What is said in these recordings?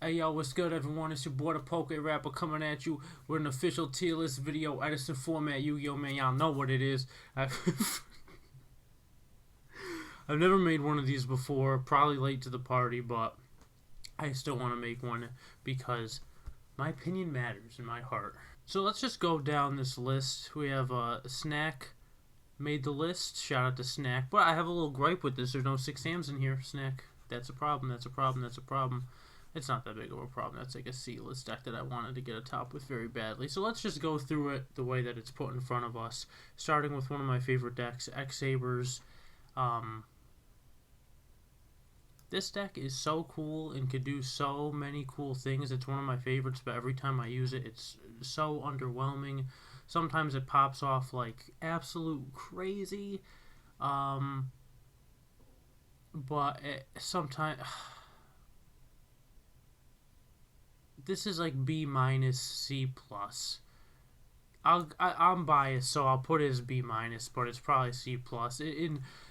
Hey yo, what's good everyone? It's your boy ThePokeRapper coming at you with an official tier list video, Edison format, Yu-Gi-Oh! Man, y'all know what it is. I've never made one of these before, probably late to the party, but I still want to make one because my opinion matters in my heart. So let's just go down this list. We have Snack made the list. Shout out to Snack. But I have a little gripe with this. There's no 6 Sams in here, Snack. That's a problem, that's a problem, that's a problem. It's not that big of a problem. That's like a C-list deck that I wanted to get a top with very badly. So let's just go through it the way that it's put in front of us. Starting with one of my favorite decks, X-Sabers. This deck is so cool and could do so many cool things. It's one of my favorites, but every time I use it, it's so underwhelming. Sometimes it pops off like absolute crazy. But sometimes... This is like B minus, C plus. I'm biased, so I'll put it as B minus, but it's probably C plus.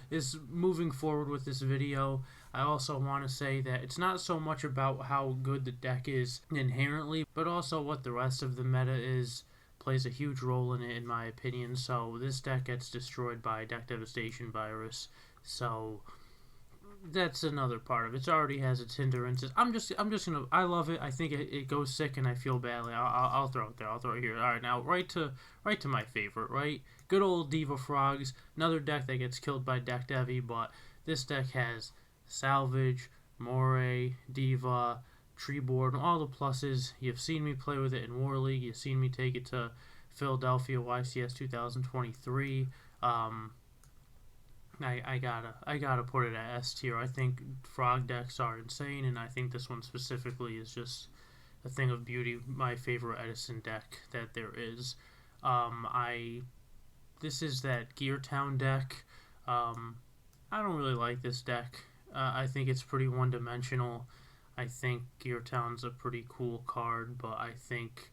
Is moving forward with this video, I also want to say that it's not so much about how good the deck is inherently, but also what the rest of the meta is plays a huge role in it, in my opinion. So this deck gets destroyed by Deck Devastation Virus. So that's another part of it. It already has its hindrances. I'm just gonna. I love it. I think it goes sick, and I feel badly. I'll throw it there. I'll throw it here. All right, now right to my favorite. Right, good old Diva Frogs. Another deck that gets killed by Deck Devi, but this deck has Salvage, Moray, Diva, Treeboard, all the pluses. You've seen me play with it in War League. You've seen me take it to Philadelphia YCS 2023. I gotta put it at S tier. I think frog decks are insane, and I think this one specifically is just a thing of beauty. My favorite Edison deck that there is. This is that Gear Town deck. I don't really like this deck. I think it's pretty one-dimensional. I think Gear Town's a pretty cool card, but I think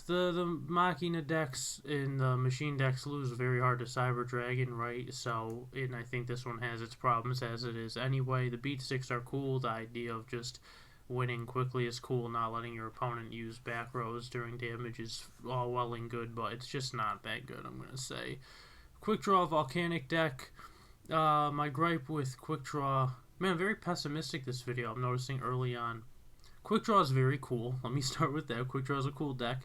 the Machina decks and the machine decks lose very hard to Cyber Dragon, right? So, and I think this one has its problems as it is anyway. The beat sticks are cool. The idea of just winning quickly is cool. Not letting your opponent use back rows during damage is all well and good, but it's just not that good, I'm going to say. Quick Draw Volcanic deck. My gripe with Quick Draw... Man, very pessimistic this video, I'm noticing early on. Quick Draw is very cool. Let me start with that. Quick Draw is a cool deck.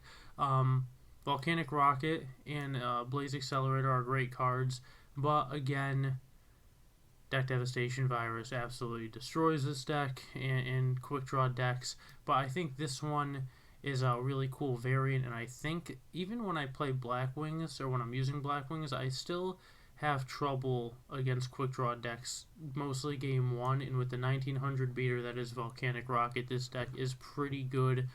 Volcanic Rocket and Blaze Accelerator are great cards, but again, Deck Devastation Virus absolutely destroys this deck and Quick Draw decks. But I think this one is a really cool variant, and I think even when I play Black Wings, or when I'm using Black Wings, I still have trouble against Quick Draw decks, mostly game 1, and with the 1900 beater that is Volcanic Rocket, this deck is pretty good.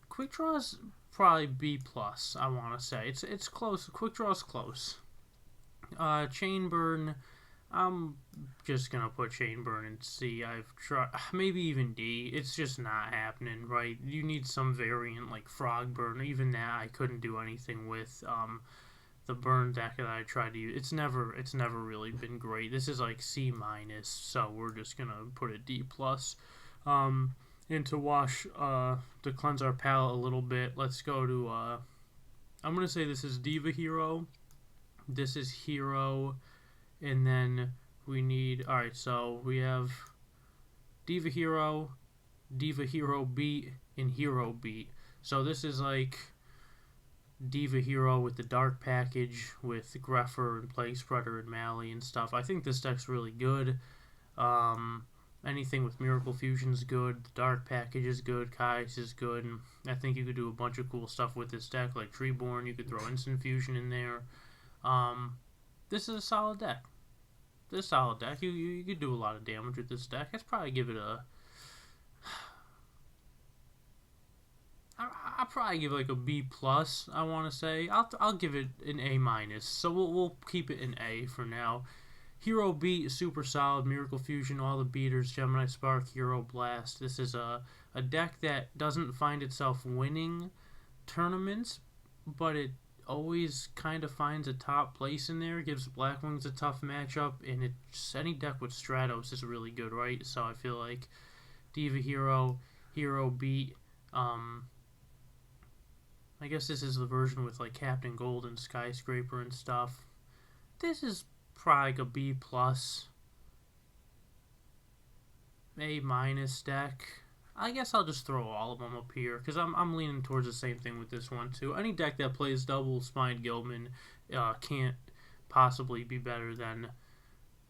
Quick Draw's probably B plus, I want to say. It's close. Quick Draw's close. Chain Burn, I'm just going to put Chain Burn in C. I've tried, maybe even D. It's just not happening, right? You need some variant like Frog Burn. Even that I couldn't do anything with. The burn deck that I tried to use, it's never really been great. This is like C minus, so we're just gonna put it D plus. And to wash, to cleanse our palate a little bit, let's go to, I'm gonna say this is Diva Hero, this is Hero, and then we need, alright, so we have Diva Hero Beat, and Hero Beat. So this is like Diva Hero with the Dark package with Greffer and Plague Spreader and Mally and stuff. I think this deck's really good. Anything with Miracle Fusion is good. The Dark package is good. Kai's is good. And I think you could do a bunch of cool stuff with this deck, like Treeborn. You could throw Instant Fusion in there. This is a solid deck. This is a solid deck. You could do a lot of damage with this deck. I'd probably give it a... I'll probably give it like a B plus. I want to say I'll give it an A minus. So we'll keep it an A for now. Hero Beat, super solid. Miracle Fusion, all the beaters. Gemini Spark, Hero Blast. This is a deck that doesn't find itself winning tournaments, but it always kind of finds a top place in there, gives Black Wings a tough matchup, and any deck with Stratos is really good, right? So I feel like Diva Hero Beat. I guess this is the version with like Captain Gold and Skyscraper and stuff. This is probably like a B plus, A minus deck. I guess I'll just throw all of them up here because I'm leaning towards the same thing with this one too. Any deck that plays double Spine Gilman can't possibly be better than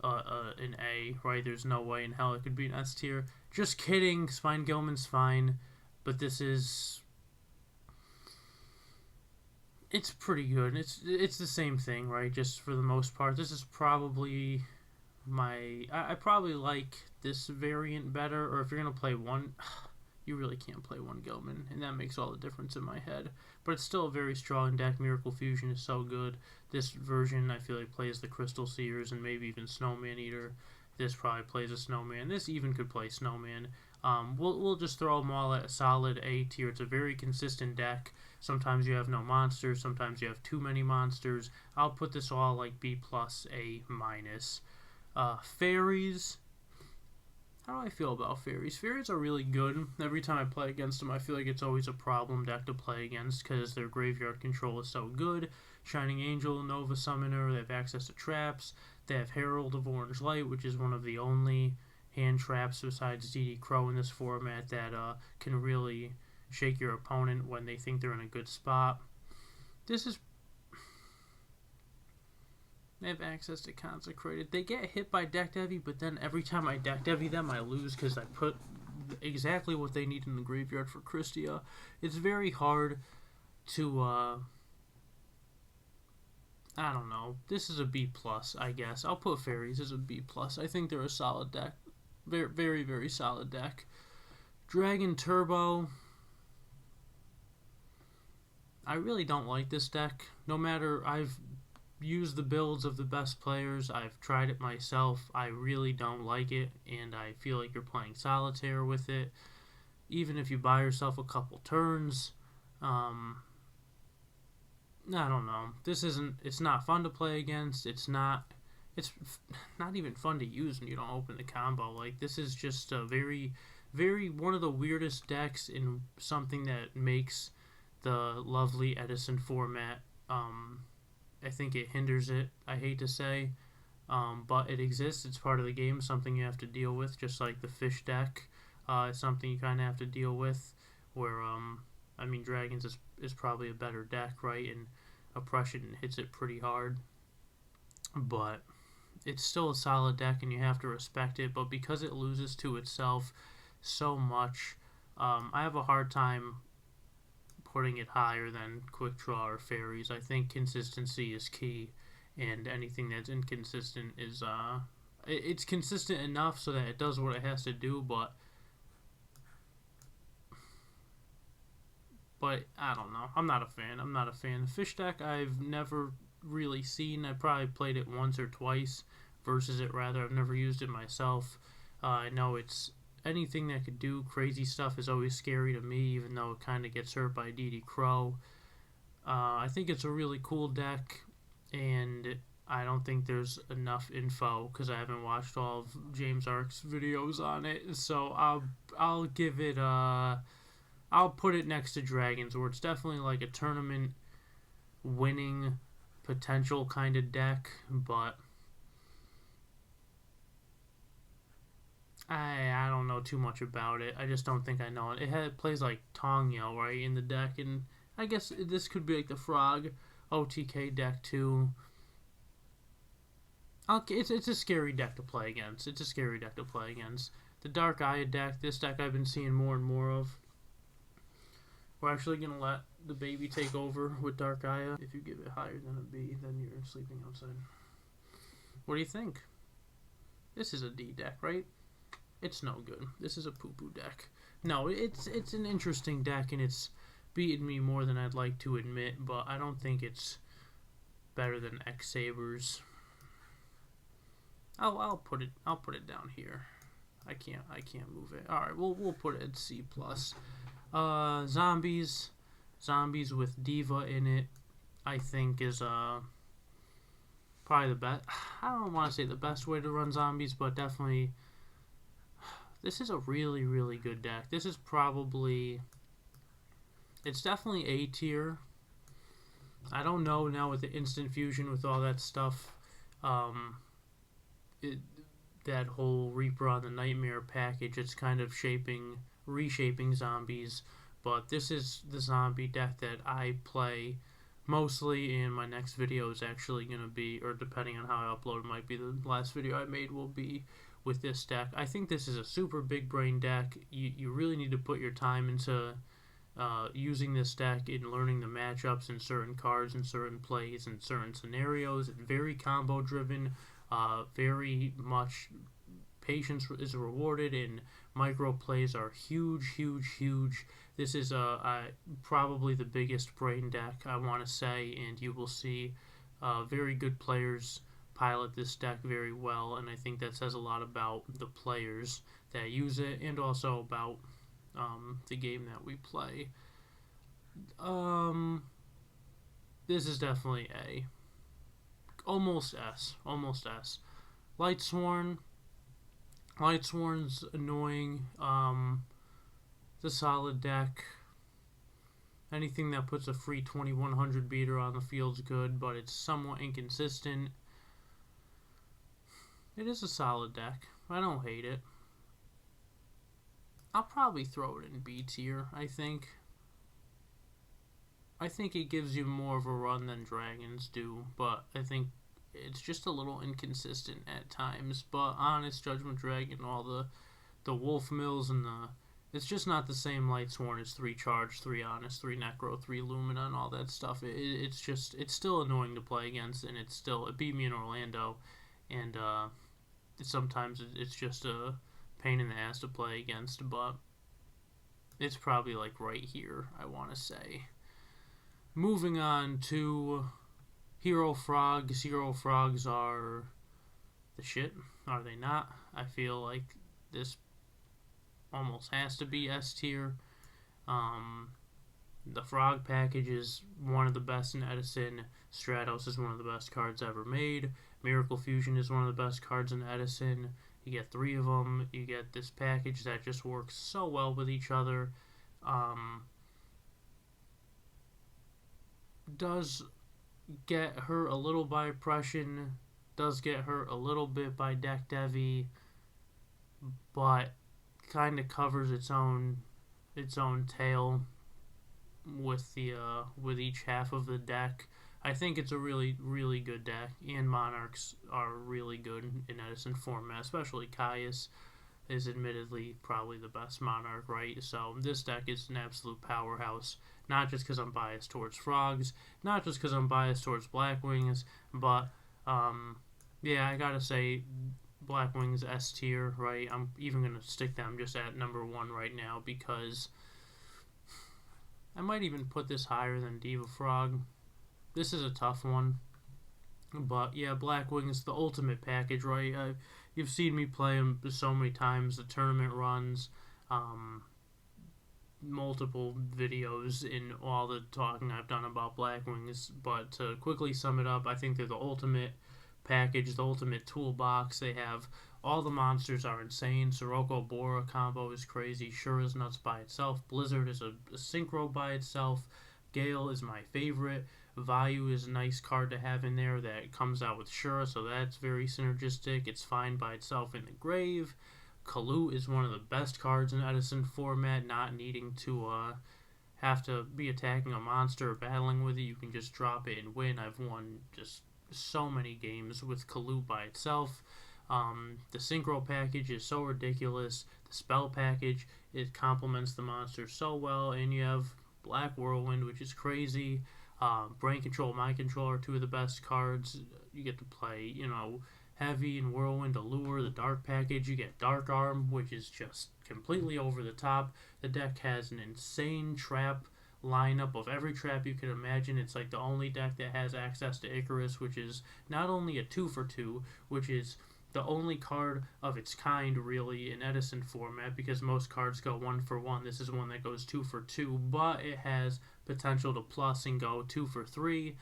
an A, right? There's no way in hell it could be an S tier. Just kidding. Spine Gilman's fine, but this is... It's pretty good. It's the same thing, right? Just for the most part. This is probably I probably like this variant better, or if you're going to play one, you really can't play one Gilman, and that makes all the difference in my head. But it's still a very strong deck. Miracle Fusion is so good. This version, I feel like, plays the Crystal Seers and maybe even Snowman Eater. This probably plays a Snowman. This even could play Snowman. We'll just throw them all at a solid A tier. It's a very consistent deck. Sometimes you have no monsters. Sometimes you have too many monsters. I'll put this all like B plus, A minus. Fairies. How do I feel about fairies? Fairies are really good. Every time I play against them, I feel like it's always a problem deck to play against because their graveyard control is so good. Shining Angel, Nova Summoner, they have access to traps. They have Herald of Orange Light, which is one of the only hand traps besides DD Crow in this format that can really shake your opponent when they think they're in a good spot. This is... They have access to Consecrated. They get hit by deck heavy, but then every time I deck heavy them, I lose because I put exactly what they need in the graveyard for Christia. It's very hard to, I don't know. This is a B plus, I guess. I'll put Fairies as a B plus. I think they're a solid deck. Very, very, very solid deck. Dragon Turbo. I really don't like this deck. No matter, I've used the builds of the best players. I've tried it myself. I really don't like it, and I feel like you're playing solitaire with it. Even if you buy yourself a couple turns, I don't know. It's not fun to play against. It's not even fun to use when you don't open the combo. Like, this is just a very, very, one of the weirdest decks in something that makes the lovely Edison format. I think it hinders it, I hate to say, but it exists. It's part of the game, something you have to deal with, just like the fish deck. It's something you kind of have to deal with, where, I mean, Dragons is probably a better deck, right, and Oppression hits it pretty hard, but it's still a solid deck, and you have to respect it, but because it loses to itself so much, I have a hard time putting it higher than Quick Draw or Fairies. I think consistency is key, and anything that's inconsistent is it's consistent enough so that it does what it has to do, but I don't know. I'm not a fan. The fish deck I've never really seen. I probably played it once or twice versus it, rather. I've never used it myself. I know it's anything that could do crazy stuff is always scary to me, even though it kind of gets hurt by DD Crow. I think it's a really cool deck, and I don't think there's enough info because I haven't watched all of James Ark's videos on it. So I'll give it I'll put it next to Dragons, where it's definitely like a tournament winning potential kind of deck, but I don't know too much about it. I just don't think I know it. It plays like Tongyo, right, in the deck, and I guess this could be like the Frog OTK deck too. It's a scary deck to play against. The Dark Aya deck, this deck I've been seeing more and more of. We're actually going to let the baby take over with Dark Aya. If you give it higher than a B, then you're sleeping outside. What do you think? This is a D deck, right? It's no good. This is a poo-poo deck. No, it's an interesting deck, and it's beaten me more than I'd like to admit, but I don't think it's better than X-Sabers. I'll put it down here. I can't move it. All right, we'll put it at C+. Zombies with Diva in it. I think is probably the best. I don't want to say the best way to run zombies, but definitely this is a really, really good deck. This is probably, it's definitely A tier. I don't know now with the instant fusion with all that stuff, um, it, that whole Reaper on the Nightmare package. It's kind of reshaping zombies. But this is the zombie deck that I play mostly, and my next video is actually going to be, or depending on how I upload, it might be the last video I made will be with this deck. I think this is a super big brain deck. You really need to put your time into using this deck and learning the matchups and certain cards and certain plays and certain scenarios. It's very combo driven, very much patience is rewarded, and micro plays are huge, huge, huge. This is probably the biggest brain deck, I want to say, and you will see very good players pilot this deck very well, and I think that says a lot about the players that use it and also about the game that we play. This is definitely A. Almost S. Almost S. Lightsworn. Lightsworn's annoying. It's a solid deck. Anything that puts a free 2100 beater on the field's good, but it's somewhat inconsistent. It is a solid deck. I don't hate it. I'll probably throw it in B tier, I think. I think it gives you more of a run than dragons do, but I think it's just a little inconsistent at times. But Honest, Judgment Dragon, all the Wolf Mills and it's just not the same Lightsworn as 3 Charge, 3 Honest, 3 Necro, 3 Lumina, and all that stuff. It's still annoying to play against, and it beat me in Orlando, and sometimes it's just a pain in the ass to play against, but it's probably like right here, I want to say. Moving on to Hero Frogs. Hero Frogs are the shit, are they not? I feel like this almost has to be S tier. The Frog package is one of the best in Edison. Stratos is one of the best cards ever made. Miracle Fusion is one of the best cards in Edison. You get 3 of them. You get this package that just works so well with each other. Does get hurt a little by oppression. Does get hurt a little bit by deck devi, but kind of covers its own tail with the with each half of the deck. I think it's a really, really good deck, and Monarchs are really good in Edison format, especially Caius is admittedly probably the best Monarch, right? So this deck is an absolute powerhouse, not just because I'm biased towards Frogs, not just because I'm biased towards Blackwings, but yeah, I gotta say Blackwings S tier, right? I'm even gonna stick them just at number 1 right now, because I might even put this higher than Diva Frog. This is a tough one, but yeah, Blackwings, the ultimate package, right? You've seen me play them so many times, the tournament runs, multiple videos in all the talking I've done about Blackwings. But to quickly sum it up, I think they're the ultimate package, the ultimate toolbox. They have all the monsters are insane. Sirocco Bora combo is crazy. Shura's nuts by itself. Blizzard is a synchro by itself. Gale is my favorite. Vayu is a nice card to have in there that comes out with Shura, so that's very synergistic. It's fine by itself in the grave. Kalu is one of the best cards in Edison format, not needing to have to be attacking a monster or battling with it. You can just drop it and win. I've won just so many games with Kalu by itself. The Synchro package is so ridiculous. The spell package, it complements the monster so well, and you have Black Whirlwind, which is crazy. Brain Control, Mind Control are 2 of the best cards. You get to play, Heavy and Whirlwind, Allure, the Dark package. You get Dark Arm, which is just completely over the top. The deck has an insane trap lineup of every trap you could imagine. It's like the only deck that has access to Icarus, which is not only a 2-for-2, which is the only card of its kind really in Edison format, because most cards go 1-for-1. This is one that goes 2-for-2, but it has potential to plus and go 2 for 3.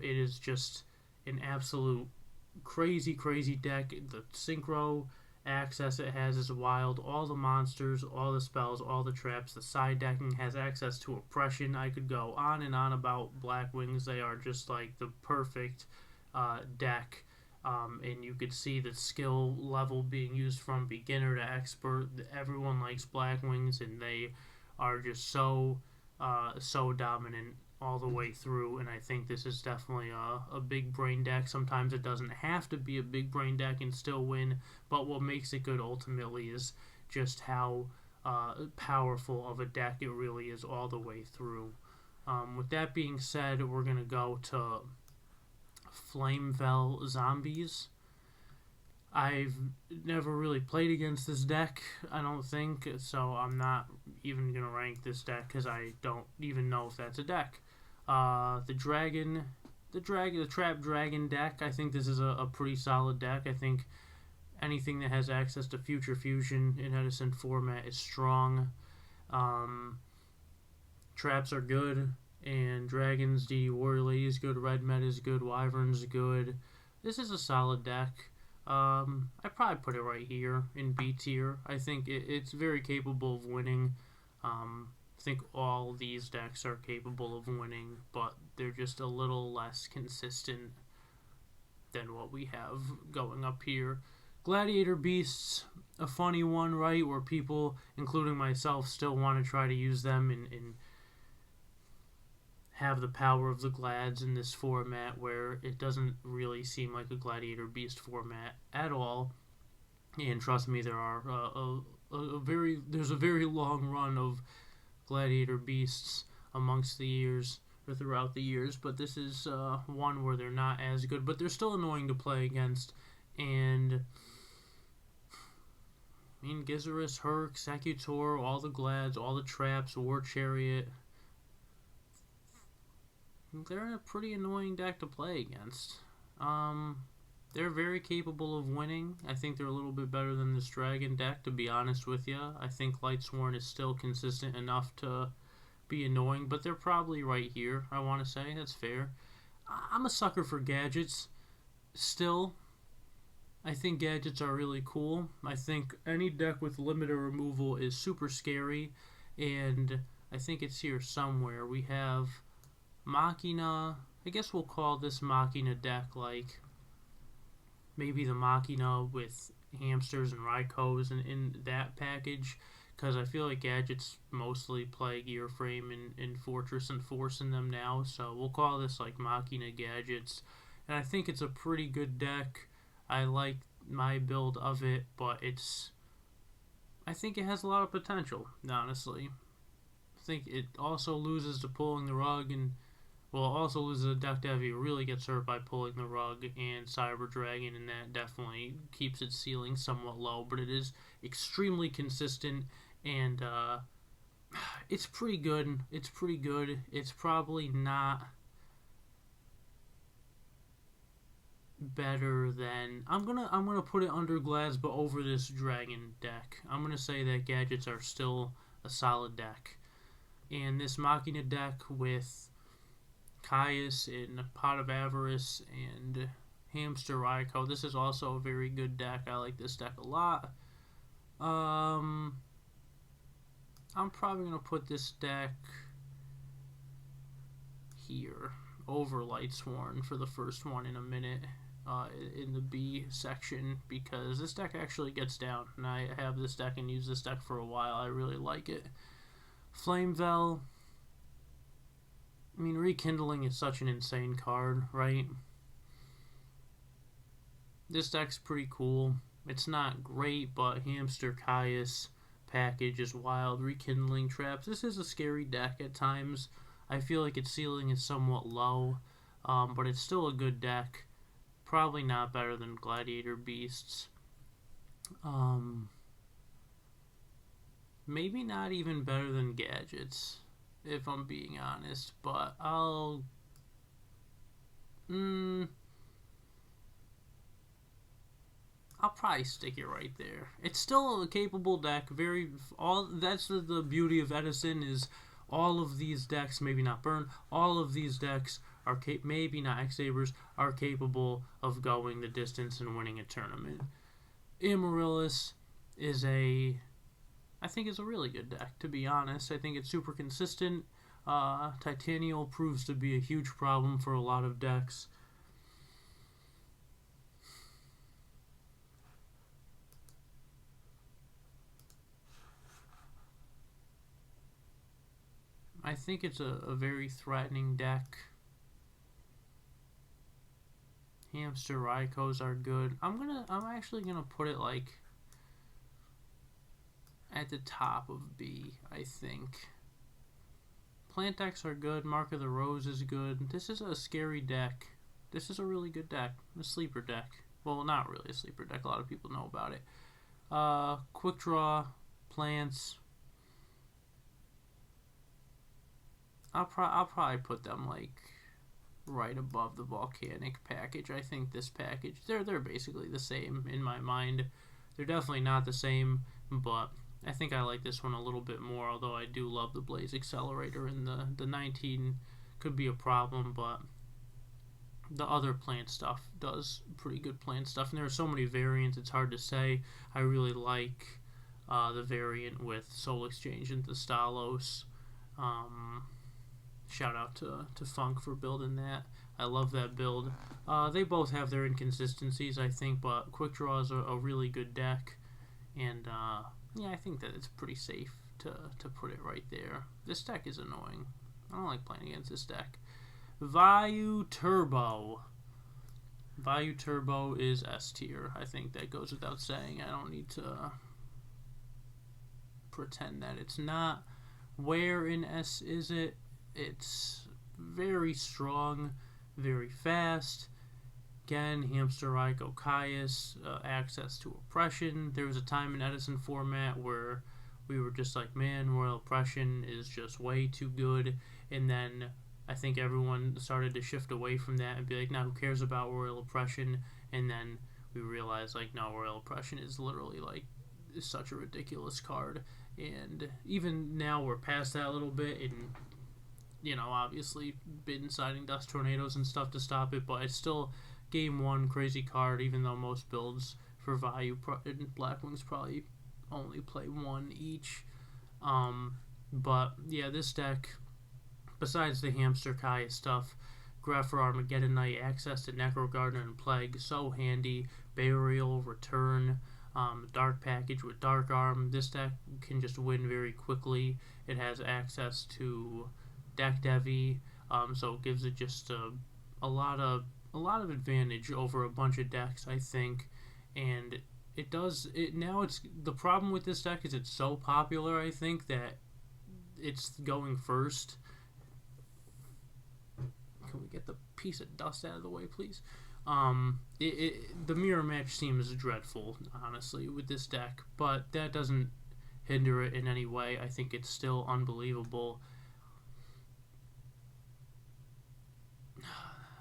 It is just an absolute crazy deck. The synchro access it has is wild. All the monsters, all the spells, all the traps. The side decking has access to oppression. I could go on and on about Black Wings. They are just like the perfect deck. And you could see the skill level being used from beginner to expert. Everyone likes Black Wings, and they are just so dominant all the way through. And I think this is definitely a big brain deck. Sometimes it doesn't have to be a big brain deck and still win, but what makes it good ultimately is just how powerful of a deck it really is all the way through. With that being said, we're going to go to Flamevell Zombies. I've never really played against this deck, I don't think, so I'm not even going to rank this deck because I don't even know if that's a deck. The Trap Dragon deck, I think this is a pretty solid deck. I think anything that has access to Future Fusion in Edison format is strong. Traps are good, and Dragons, DD Warrior Lady is good, Red Meta is good, Wyvern's good. This is a solid deck. I'd probably put it right here in B tier. I think it's very capable of winning. I think all these decks are capable of winning, but they're just a little less consistent than what we have going up here. Gladiator Beasts, a funny one, right? Where people, including myself, still want to try to use them and have the power of the Glads in this format, where it doesn't really seem like a Gladiator Beast format at all. And trust me, there are there's a very long run of Gladiator Beasts amongst the years or throughout the years, but this is one where they're not as good, but they're still annoying to play against. And I mean, Gizerus, Herc, Secutor, all the Glads, all the traps, War Chariot. They're a pretty annoying deck to play against. They're very capable of winning. I think they're a little bit better than this Dragon deck, to be honest with you. I think Lightsworn is still consistent enough to be annoying, but they're probably right here, I want to say. That's fair. I'm a sucker for gadgets. Still, I think gadgets are really cool. I think any deck with limiter removal is super scary, and I think it's here somewhere. We have Machina. I guess we'll call this Machina deck like maybe the Machina with hamsters and Raikos in that package, because I feel like gadgets mostly play Gear Frame and Fortress and Force in them now, so we'll call this like Machina Gadgets. And I think it's a pretty good deck. I like my build of it, but I think it has a lot of potential, honestly. I think it also loses to Pulling the Rug, and also loses a deck that really gets hurt by Pulling the Rug and Cyber Dragon, and that definitely keeps its ceiling somewhat low, but it is extremely consistent, and it's pretty good. It's pretty good. It's probably not better than I'm gonna put it under Glads, but over this Dragon deck. I'm gonna say that gadgets are still a solid deck, and this Machina deck with Caius and Pot of Avarice and Hamster Raiko. This is also a very good deck. I like this deck a lot. I'm probably going to put this deck here over Lightsworn for the first one in a minute in the B section, because this deck actually gets down, and I have this deck and use this deck for a while. I really like it. Flamevell. I mean, Rekindling is such an insane card, right? This deck's pretty cool. It's not great, but Hamster Caius package is wild. Rekindling Traps. This is a scary deck at times. I feel like its ceiling is somewhat low, but it's still a good deck. Probably not better than Gladiator Beasts. Maybe not even better than Gadgets, if I'm being honest, but I'll probably stick it right there. It's still a capable deck. That's the beauty of Edison, is All of these decks, maybe not Burn, all of these decks are maybe not X-Sabers, are capable of going the distance and winning a tournament. Amaryllis is I think is a really good deck, to be honest. I think it's super consistent. Titanial proves to be a huge problem for a lot of decks. I think it's a very threatening deck. Hamster Raikos are good. I'm actually gonna put it like at the top of B, I think. Plant decks are good. Mark of the Rose is good. This is a scary deck. This is a really good deck. A sleeper deck. Well, not really a sleeper deck. A lot of people know about it. Quick Draw, Plants. I'll probably put them like right above the Volcanic package. I think this package, they're basically the same in my mind. They're definitely not the same, but I think I like this one a little bit more, although I do love the Blaze Accelerator, and the 19 could be a problem, but the other plant stuff does pretty good plant stuff, and there are so many variants, it's hard to say. I really like the variant with Soul Exchange into Stalos. Shout out to Funk for building that. I love that build. They both have their inconsistencies, I think, but Quick Draw is a really good deck, and yeah, I think that it's pretty safe to put it right there. This deck is annoying. I don't like playing against this deck. Vayu Turbo. Vayu Turbo is S tier. I think that goes without saying. I don't need to pretend that it's not. Where in S is it? It's very strong, very fast. Again, Hamster Raiko Caius, access to Oppression. There was a time in Edison format where we were just like, man, Royal Oppression is just way too good. And then I think everyone started to shift away from that and be like, now who cares about Royal Oppression? And then we realized, like, no, Royal Oppression is literally like such a ridiculous card. And even now we're past that a little bit, and obviously been siding Dust Tornadoes and stuff to stop it, but it's still game one crazy card, even though most builds for Vayu and Blackwings probably only play one each. But yeah, this deck, besides the Hamster Kaya stuff, Graph for Armageddon Knight, access to Necro Gardener and Plague, so handy. Burial, Return, Dark package with Dark Arm. This deck can just win very quickly. It has access to Deck Devi, so it gives it just a lot of advantage over a bunch of decks, I think. And it does it now. It's the problem with this deck is it's so popular, I think, that it's going first. Can we get the piece of dust out of the way, please? The mirror match seems dreadful, honestly, with this deck, but that doesn't hinder it in any way. I think it's still unbelievable.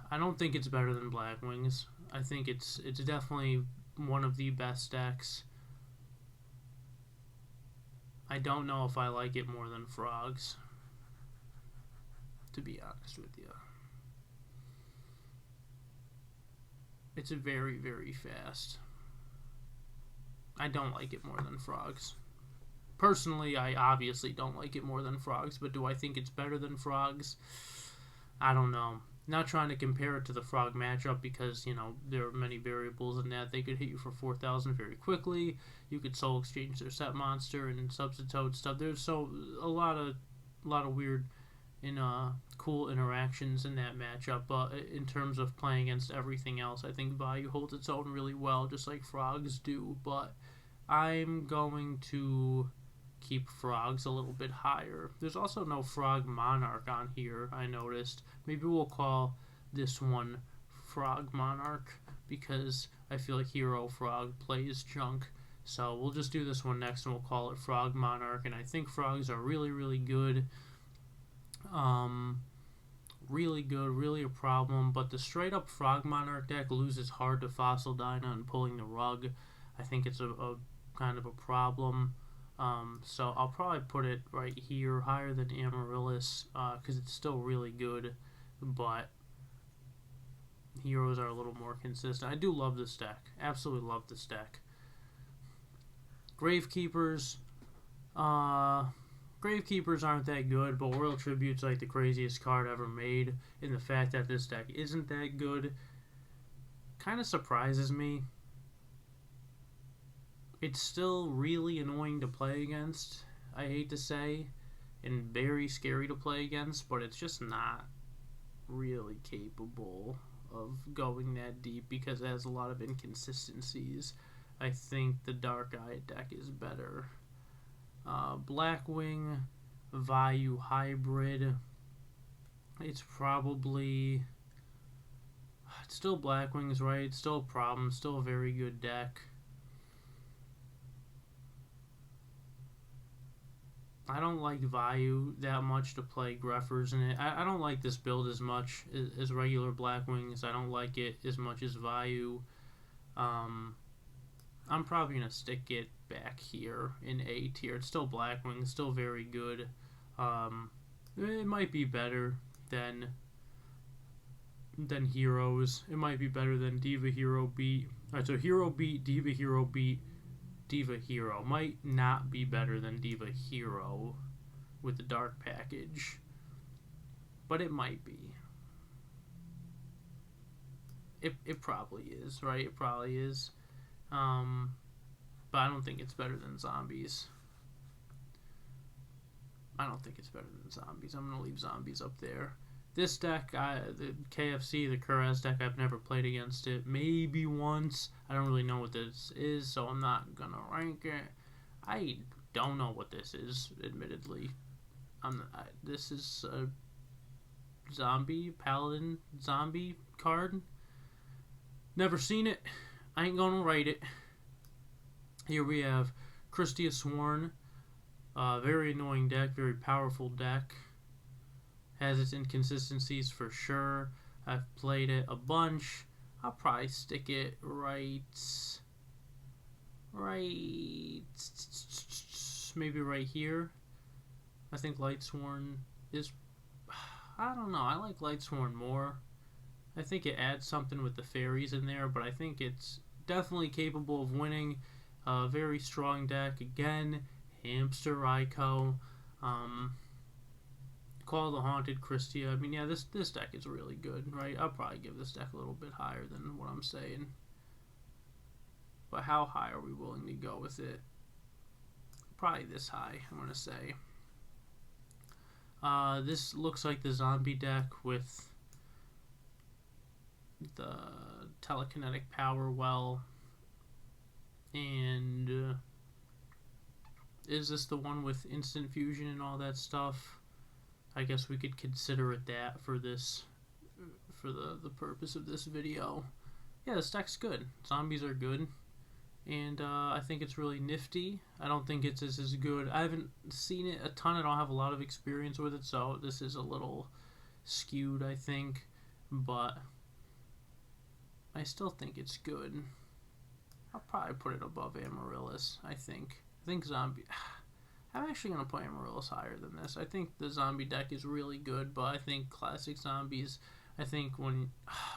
I don't think it's better than Blackwings. I think it's definitely one of the best decks. I don't know if I like it more than Frogs, to be honest with you. It's very, very fast. I don't like it more than Frogs. Personally, I obviously don't like it more than Frogs, but do I think it's better than Frogs? I don't know. Not trying to compare it to the Frog matchup because, there are many variables in that. They could hit you for 4,000 very quickly. You could Soul Exchange their set monster and substitute stuff. There's a lot of weird and cool interactions in that matchup. But in terms of playing against everything else, I think Vayu holds its own really well, just like Frogs do. But I'm going to keep Frogs a little bit higher. There's also no Frog Monarch on here, I noticed. Maybe we'll call this one Frog Monarch because I feel like Hero Frog plays junk. So we'll just do this one next and we'll call it Frog Monarch. And I think Frogs are really, really good. Really good, really a problem. But the straight up Frog Monarch deck loses hard to Fossil Dyna and pulling the rug. I think it's a kind of a problem. So I'll probably put it right here, higher than Amaryllis, because it's still really good, but heroes are a little more consistent. I do love this deck. Absolutely love this deck. Gravekeepers. Gravekeepers aren't that good, but Royal Tribute's like the craziest card ever made, and the fact that this deck isn't that good kind of surprises me. It's still really annoying to play against, I hate to say, and very scary to play against, but it's just not really capable of going that deep because it has a lot of inconsistencies. I think the Dark Eye deck is better. Blackwing, Vayu Hybrid. It's probably... It's still Blackwings, right? It's still a problem. Still a very good deck. I don't like Vayu that much to play Greffers in it. I don't like this build as much as regular Blackwings. I don't like it as much as Vayu. I'm probably going to stick it back here in A tier. It's still Blackwing, still very good. It might be better than Heroes. It might be better than Diva Hero Beat. Alright, so Hero Beat, Diva Hero Beat, Diva Hero. Might not be better than Diva Hero with the Dark package, but it might be. It probably is, right? It probably is. But I don't think it's better than Zombies. I don't think it's better than Zombies. I'm going to leave Zombies up there. This deck, the KFC, the Kuraz deck, I've never played against it. Maybe once. I don't really know what this is, so I'm not going to rank it. I don't know what this is, admittedly. This is a zombie, paladin, zombie card. Never seen it. I ain't going to rate it. Here we have Christia Sworn. Very annoying deck, very powerful deck. Has its inconsistencies for sure. I've played it a bunch. I'll probably stick it right, maybe right here. I think Lightsworn is, I don't know, I like Lightsworn more. I think it adds something with the fairies in there, but I think it's definitely capable of winning. Very strong deck. Again, Hamster Raikou. Call the Haunted Christia. I mean, yeah, this deck is really good, right? I'll probably give this deck a little bit higher than what I'm saying. But how high are we willing to go with it? Probably this high, I'm going to say. This looks like the zombie deck with the telekinetic power well. And is this the one with instant fusion and all that stuff? I guess we could consider it that for this, for the purpose of this video. Yeah, this deck's good. Zombies are good, and I think it's really nifty. I don't think it's as good. I haven't seen it a ton. I don't have a lot of experience with it, so this is a little skewed, I think, but I still think it's good. I'll probably put it above Amaryllis, I think. I think Zombie... I'm actually going to put Amaryllis higher than this. I think the zombie deck is really good, but I think Classic Zombies, I think when...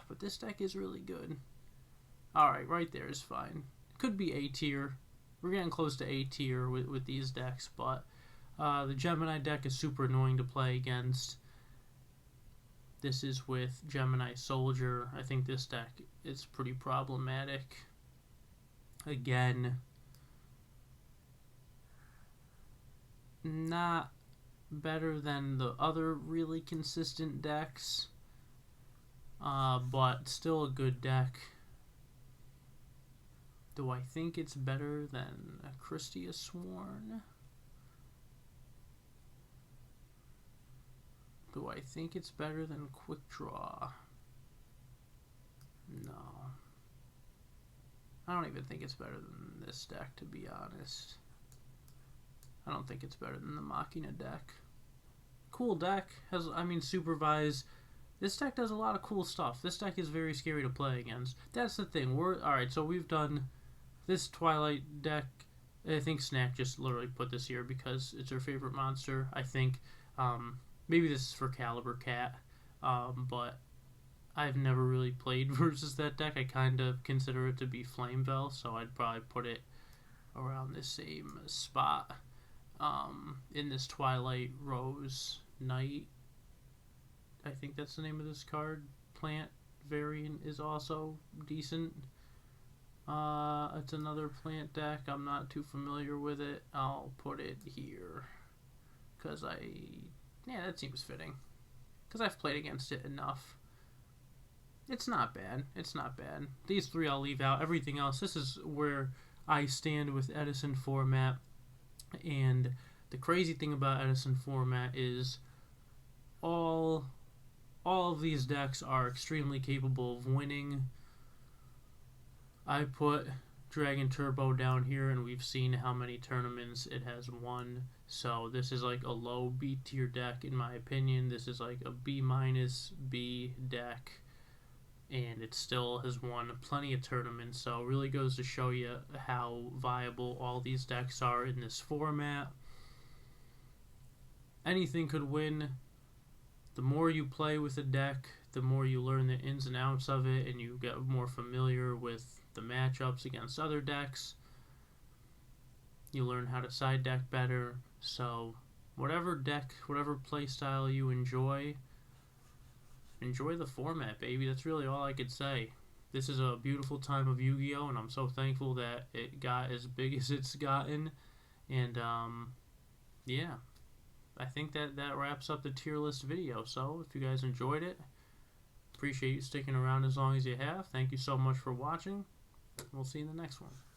But this deck is really good. Alright, right there is fine. Could be A tier. We're getting close to A tier with these decks, but the Gemini deck is super annoying to play against. This is with Gemini Soldier. I think this deck is pretty problematic. Again, not better than the other really consistent decks, but still a good deck. Do I think it's better than Christia Sworn? Do I think it's better than Quick Draw? No. I don't even think it's better than this deck, to be honest. I don't think it's better than the Machina deck. Cool deck. Supervise. This deck does a lot of cool stuff. This deck is very scary to play against. That's the thing. Alright, so we've done this Twilight deck I think Snack just literally put this here because it's her favorite monster. I think maybe this is for Caliber Cat, but I've never really played versus that deck. I kind of consider it to be Flamevell, so I'd probably put it around the same spot. In this Twilight Rose Night, I think that's the name of this card. Plant variant is also decent. It's another plant deck. I'm not too familiar with it. I'll put it here because yeah, that seems fitting because I've played against it enough. It's not bad. It's not bad. These three I'll leave out. Everything else, this is where I stand with Edison format. And the crazy thing about Edison format is all of these decks are extremely capable of winning. I put Dragon Turbo down here, and we've seen how many tournaments it has won. So this is like a low B tier deck in my opinion. This is like a B minus B deck, and it still has won plenty of tournaments. So it really goes to show you how viable all these decks are in this format. Anything could win. The more you play with a deck, the more you learn the ins and outs of it, and you get more familiar with the matchups against other decks. You learn how to side deck better. So whatever deck, whatever play style you enjoy the format, baby. That's really all I could say. This is a beautiful time of Yu-Gi-Oh! And I'm so thankful that it got as big as it's gotten. And yeah, I think that wraps up the tier list video. So if you guys enjoyed it, appreciate you sticking around as long as you have. Thank you so much for watching. We'll see you in the next one.